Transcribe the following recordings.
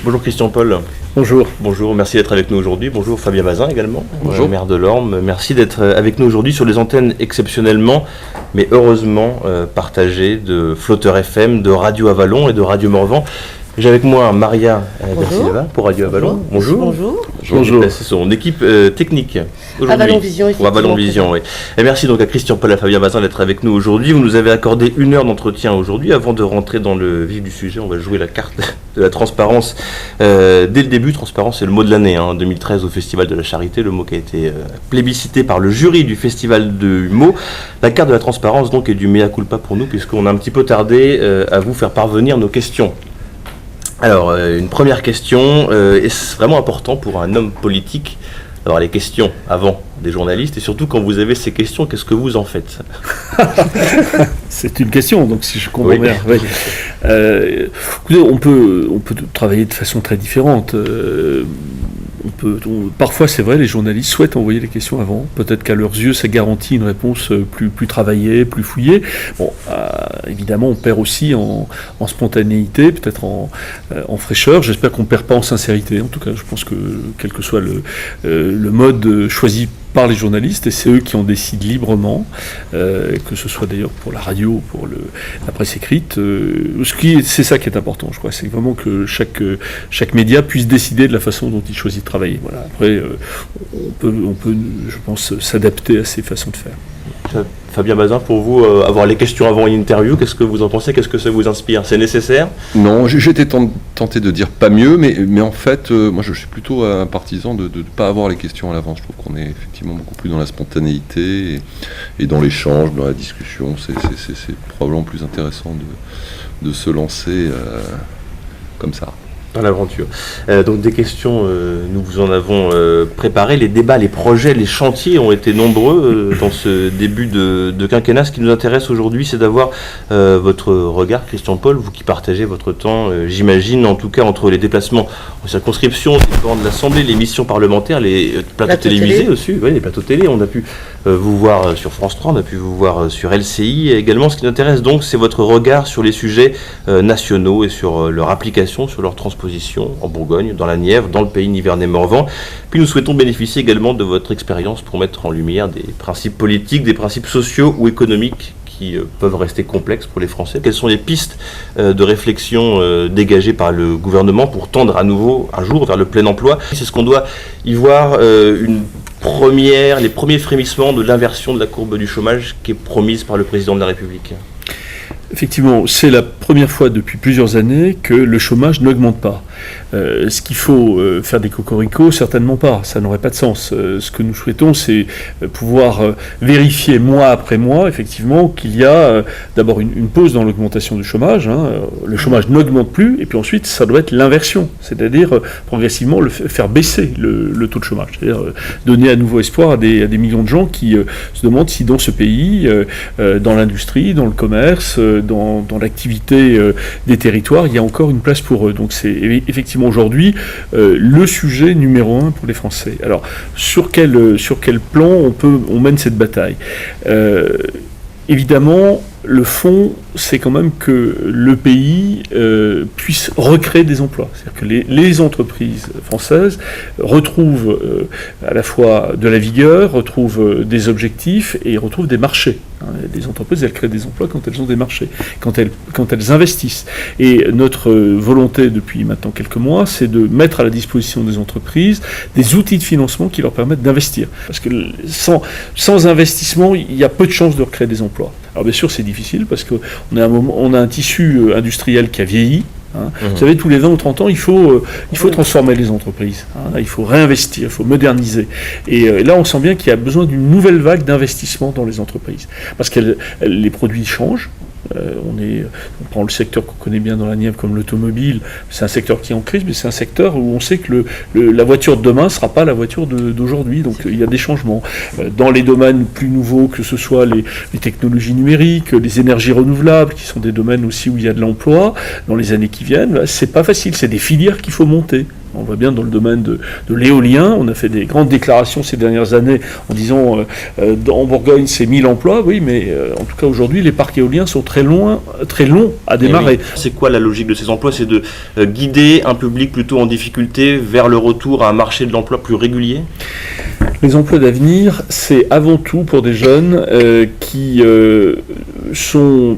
Bonjour Christian Paul. Bonjour. Bonjour, merci d'être avec nous aujourd'hui. Bonjour Fabien Bazin également, Bonjour. Maire de Lorme. Merci d'être avec nous aujourd'hui sur les antennes exceptionnellement, mais heureusement partagées de Flotteur FM, de Radio Avalon et de Radio Morvan. J'ai avec moi Maria Silva pour Radio Avalon. Bonjour. Bonjour. C'est son équipe technique aujourd'hui. Avalon Vision, Pour Avalon Vision, oui. Et merci donc à Christian Paul et à Fabien Bazin d'être avec nous aujourd'hui. Vous nous avez accordé 1 heure d'entretien aujourd'hui. Avant de rentrer dans le vif du sujet, on va jouer la carte de la transparence. Dès le début, transparence, c'est le mot de l'année. En 2013, au Festival de la Charité, le mot qui a été plébiscité par le jury du Festival de Humo. La carte de la transparence donc est du mea culpa pour nous, puisqu'on a un petit peu tardé à vous faire parvenir nos questions. Alors, une première question, est-ce vraiment important pour un homme politique d'avoir les questions avant des journalistes, et surtout quand vous avez ces questions, qu'est-ce que vous en faites? C'est une question, donc si je comprends bien. Oui. Écoutez, on peut travailler de façon très différente. Parfois, c'est vrai, les journalistes souhaitent envoyer les questions avant. Peut-être qu'à leurs yeux, ça garantit une réponse plus travaillée, plus fouillée. Bon, évidemment, on perd aussi en spontanéité, peut-être en fraîcheur. J'espère qu'on ne perd pas en sincérité. En tout cas, je pense que quel que soit le mode choisi par les journalistes, et c'est eux qui en décident librement, que ce soit d'ailleurs pour la radio, pour la presse écrite. C'est ça qui est important, je crois. C'est vraiment que chaque média puisse décider de la façon dont il choisit de travailler. Voilà. Après, on peut, je pense, s'adapter à ces façons de faire. Fabien Bazin, pour vous, avoir les questions avant une interview, qu'est-ce que vous en pensez? Qu'est-ce que ça vous inspire? C'est nécessaire? Non, j'étais tenté de dire pas mieux, mais en fait, moi je suis plutôt un partisan de ne pas avoir les questions à l'avance. Je trouve qu'on est effectivement beaucoup plus dans la spontanéité et dans l'échange, dans la discussion. C'est probablement plus intéressant de se lancer comme ça. Dans l'aventure. Donc des questions, nous vous en avons préparé. Les débats, les projets, les chantiers ont été nombreux dans ce début de quinquennat. Ce qui nous intéresse aujourd'hui, c'est d'avoir votre regard, Christian Paul, vous qui partagez votre temps, j'imagine, en tout cas entre les déplacements en circonscription, les bancs de l'Assemblée, les missions parlementaires, les plateaux télévisés aussi, oui, les plateaux télé. On a pu vous voir sur France 3, on a pu vous voir sur LCI également. Ce qui nous intéresse donc, c'est votre regard sur les sujets nationaux et sur leur application, sur leur transposition en Bourgogne, dans la Nièvre, dans le pays Nivernais-Morvan. Puis nous souhaitons bénéficier également de votre expérience pour mettre en lumière des principes politiques, des principes sociaux ou économiques qui peuvent rester complexes pour les Français. Quelles sont les pistes de réflexion dégagées par le gouvernement pour tendre à nouveau un jour vers le plein emploi? C'est ce qu'on doit y voir les premiers frémissements de l'inversion de la courbe du chômage qui est promise par le président de la République. Effectivement, c'est la première fois depuis plusieurs années que le chômage n'augmente pas. Ce qu'il faut faire des cocoricots, certainement pas, ça n'aurait pas de sens. Ce que nous souhaitons, c'est pouvoir vérifier mois après mois, effectivement, qu'il y a d'abord une pause dans l'augmentation du chômage. Le chômage n'augmente plus, et puis ensuite, ça doit être l'inversion, c'est-à-dire progressivement faire baisser le taux de chômage, c'est-à-dire donner à nouveau espoir à des millions de gens qui se demandent si dans ce pays, dans l'industrie, dans le commerce, dans l'activité des territoires, il y a encore une place pour eux. Donc c'est effectivement aujourd'hui le sujet numéro 1 pour les Français. Alors sur quel plan on mène cette bataille? Évidemment, le fond, c'est quand même que le pays puisse recréer des emplois. C'est-à-dire que les entreprises françaises retrouvent à la fois de la vigueur, retrouvent des objectifs et retrouvent des marchés. Les entreprises, elles créent des emplois quand elles ont des marchés, quand elles investissent. Et notre volonté depuis maintenant quelques mois, c'est de mettre à la disposition des entreprises des outils de financement qui leur permettent d'investir. Parce que sans investissement, il y a peu de chances de recréer des emplois. Alors bien sûr, c'est difficile parce qu'on a un tissu industriel qui a vieilli. Vous savez, tous les 20 ou 30 ans, il faut transformer les entreprises. Il faut réinvestir, il faut moderniser. Et là, on sent bien qu'il y a besoin d'une nouvelle vague d'investissement dans les entreprises. Parce que les produits changent. On prend le secteur qu'on connaît bien dans la Nièvre comme l'automobile, c'est un secteur qui est en crise, mais c'est un secteur où on sait que la voiture de demain ne sera pas la voiture d'aujourd'hui, donc il y a des changements. Dans les domaines plus nouveaux, que ce soit les technologies numériques, les énergies renouvelables, qui sont des domaines aussi où il y a de l'emploi, dans les années qui viennent, c'est pas facile, c'est des filières qu'il faut monter. On voit bien dans le domaine de l'éolien, on a fait des grandes déclarations ces dernières années en disant en Bourgogne c'est 1000 emplois, oui, mais en tout cas aujourd'hui les parcs éoliens sont très longs à démarrer. Oui. C'est quoi la logique de ces emplois? C'est de guider un public plutôt en difficulté vers le retour à un marché de l'emploi plus régulier? Les emplois d'avenir, c'est avant tout pour des jeunes qui sont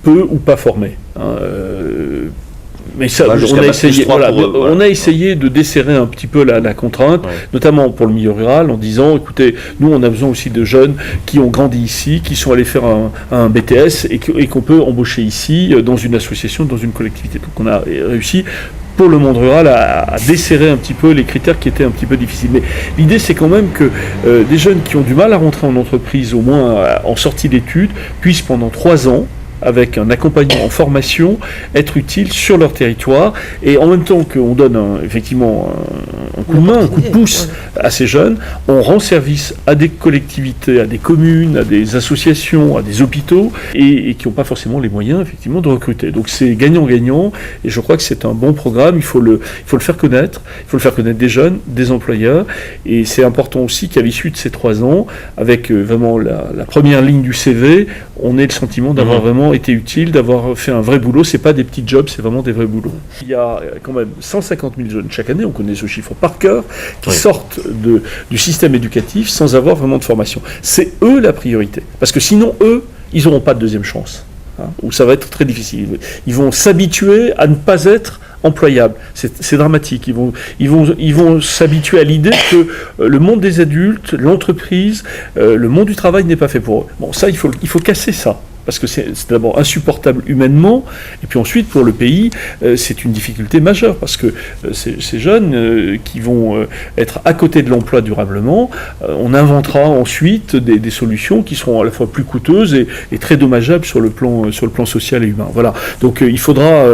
peu ou pas formés. Mais ça, on a essayé de desserrer un petit peu la contrainte, notamment pour le milieu rural, en disant, écoutez, nous on a besoin aussi de jeunes qui ont grandi ici, qui sont allés faire un BTS et qu'on peut embaucher ici, dans une association, dans une collectivité. Donc on a réussi pour le monde rural à desserrer un petit peu les critères qui étaient un petit peu difficiles. Mais l'idée c'est quand même que des jeunes qui ont du mal à rentrer en entreprise, au moins en sortie d'études, puissent pendant 3 ans, avec un accompagnement en formation, être utiles sur leur territoire, et en même temps qu'on donne effectivement un coup de main, un coup de pouce à ces jeunes, on rend service à des collectivités, à des communes, à des associations, à des hôpitaux, et qui n'ont pas forcément les moyens effectivement de recruter. Donc c'est gagnant-gagnant, et je crois que c'est un bon programme, il faut le faire connaître, des jeunes, des employeurs, et c'est important aussi qu'à l'issue de ces 3 ans, avec vraiment la première ligne du CV, on ait le sentiment d'avoir vraiment été utile, d'avoir fait un vrai boulot. C'est pas des petits jobs, c'est vraiment des vrais boulots. Il y a quand même 150 000 jeunes chaque année, on connaît ce chiffre par cœur, qui sortent du système éducatif sans avoir vraiment de formation. C'est eux la priorité, parce que sinon eux, ils n'auront pas de deuxième chance, où ça va être très difficile. Ils vont s'habituer à ne pas être employables. C'est dramatique. Ils vont s'habituer à l'idée que le monde des adultes, l'entreprise, le monde du travail n'est pas fait pour eux. Bon, ça, il faut casser ça. Parce que c'est d'abord insupportable humainement, et puis ensuite pour le pays, c'est une difficulté majeure, parce que ces jeunes qui vont être à côté de l'emploi durablement, on inventera ensuite des solutions qui seront à la fois plus coûteuses et très dommageables sur le plan social et humain. Voilà. Donc il faudra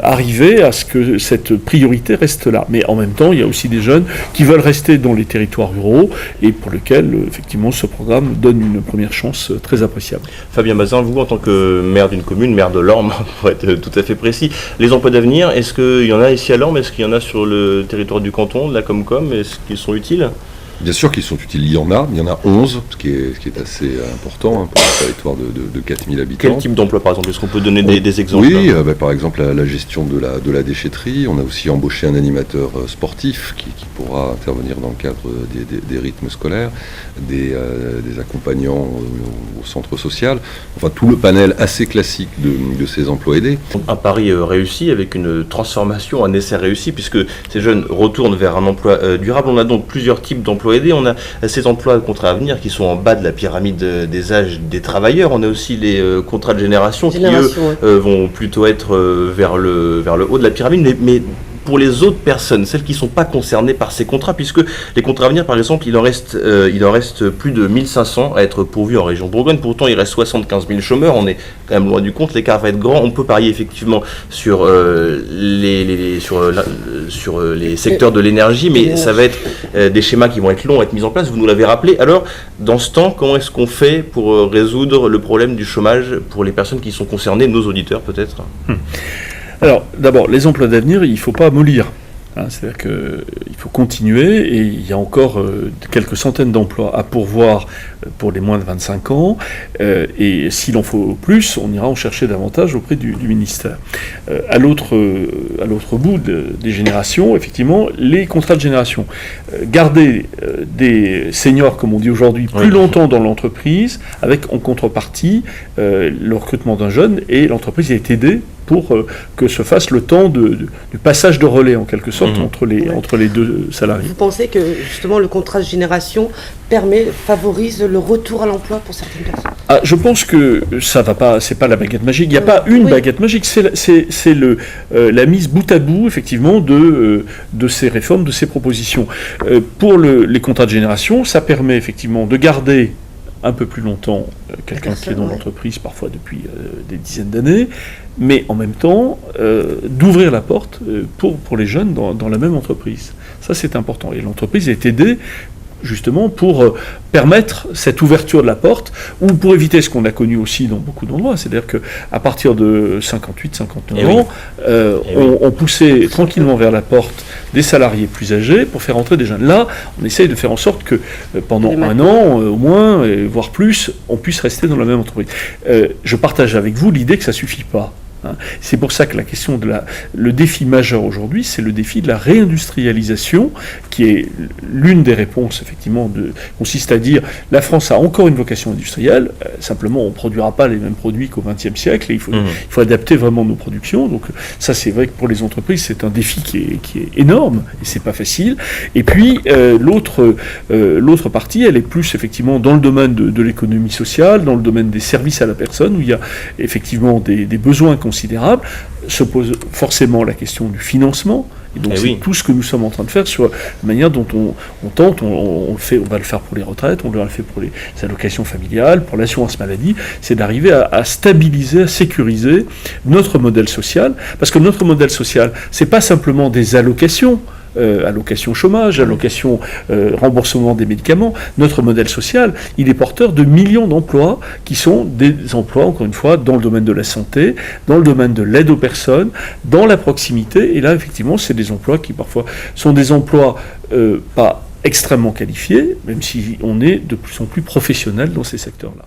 arriver à ce que cette priorité reste là. Mais en même temps, il y a aussi des jeunes qui veulent rester dans les territoires ruraux, et pour lesquels effectivement ce programme donne une première chance très appréciable. Fabien Bazin, vous, en tant que maire d'une commune, maire de Lorme, pour être tout à fait précis, les emplois d'avenir, est-ce qu'il y en a ici à Lorme? Est-ce qu'il y en a sur le territoire du canton, de la Comcom? Est-ce qu'ils sont utiles? Bien sûr qu'ils sont utiles, il y en a 11, ce qui est assez important pour un territoire de 4000 habitants. Quel type d'emploi, par exemple? Est-ce qu'on peut donner des exemples? Oui, par exemple la gestion de la déchetterie. On a aussi embauché un animateur sportif qui pourra intervenir dans le cadre des rythmes scolaires, des accompagnants au centre social, enfin tout le panel assez classique de ces emplois aidés. Un pari réussi avec une transformation, un essai réussi, puisque ces jeunes retournent vers un emploi durable. On a donc plusieurs types d'emplois aidés. On a ces emplois de contrats à venir qui sont en bas de la pyramide des âges des travailleurs. On a aussi les contrats de génération qui, eux, vont plutôt être vers le haut de la pyramide. Mais pour les autres personnes, celles qui ne sont pas concernées par ces contrats, puisque les contrats à venir, par exemple, il en reste plus de 1500 à être pourvus en région Bourgogne. Pourtant, il reste 75 000 chômeurs. On est quand même loin du compte. L'écart va être grand. On peut parier effectivement sur les secteurs de l'énergie, mais ça va être des schémas qui vont être longs à être mis en place. Vous nous l'avez rappelé. Alors, dans ce temps, comment est-ce qu'on fait pour résoudre le problème du chômage pour les personnes qui sont concernées, nos auditeurs peut-être? Alors, d'abord, les emplois d'avenir, il ne faut pas mollir. C'est-à-dire qu'il faut continuer, et il y a encore quelques centaines d'emplois à pourvoir pour les moins de 25 ans, et s'il en faut plus, on ira en chercher davantage auprès du ministère. À l'autre bout des générations, effectivement, les contrats de génération. Garder des seniors, comme on dit aujourd'hui, plus longtemps dans l'entreprise, avec en contrepartie le recrutement d'un jeune, et l'entreprise est aidée pour que se fasse le temps du passage de relais, en quelque sorte, entre les deux salariés. Vous pensez que, justement, le contrat de génération favorise le retour à l'emploi pour certaines personnes? Je pense que ça va pas, c'est pas la baguette magique. Il n'y a pas une baguette magique, c'est la mise bout à bout, effectivement, de ces réformes, de ces propositions. Pour les contrats de génération, ça permet, effectivement, de garder un peu plus longtemps quelqu'un qui est dans l'entreprise, parfois depuis des dizaines d'années, mais en même temps d'ouvrir la porte pour les jeunes dans la même entreprise. Ça, c'est important. Et l'entreprise est aidée justement pour permettre cette ouverture de la porte, ou pour éviter ce qu'on a connu aussi dans beaucoup d'endroits, c'est-à-dire qu'à partir de 58, 59 ans, on poussait tranquillement vers la porte des salariés plus âgés pour faire entrer des jeunes. Là, on essaye de faire en sorte que pendant un an, au moins, voire plus, on puisse rester dans la même entreprise. Je partage avec vous l'idée que ça ne suffit pas. C'est pour ça que la question le défi majeur aujourd'hui, c'est le défi de la réindustrialisation, qui est l'une des réponses, effectivement, consiste à dire la France a encore une vocation industrielle, simplement on ne produira pas les mêmes produits qu'au XXe siècle, et il faut adapter vraiment nos productions. Donc ça, c'est vrai que pour les entreprises, c'est un défi qui est énorme, et c'est pas facile. Et puis l'autre partie, elle est plus effectivement dans le domaine de l'économie sociale, dans le domaine des services à la personne, où il y a effectivement des besoins considérable, se pose forcément la question du financement. Et donc tout ce que nous sommes en train de faire sur la manière dont on tente, on va le faire pour les retraites, on va le faire pour les allocations familiales, pour l'assurance maladie, c'est d'arriver à stabiliser, à sécuriser notre modèle social, parce que notre modèle social, c'est pas simplement des allocations, allocation chômage, allocation remboursement des médicaments. Notre modèle social, il est porteur de millions d'emplois qui sont des emplois, encore une fois, dans le domaine de la santé, dans le domaine de l'aide aux personnes, dans la proximité. Et là, effectivement, c'est des emplois qui parfois sont des emplois pas extrêmement qualifiés, même si on est de plus en plus professionnel dans ces secteurs-là.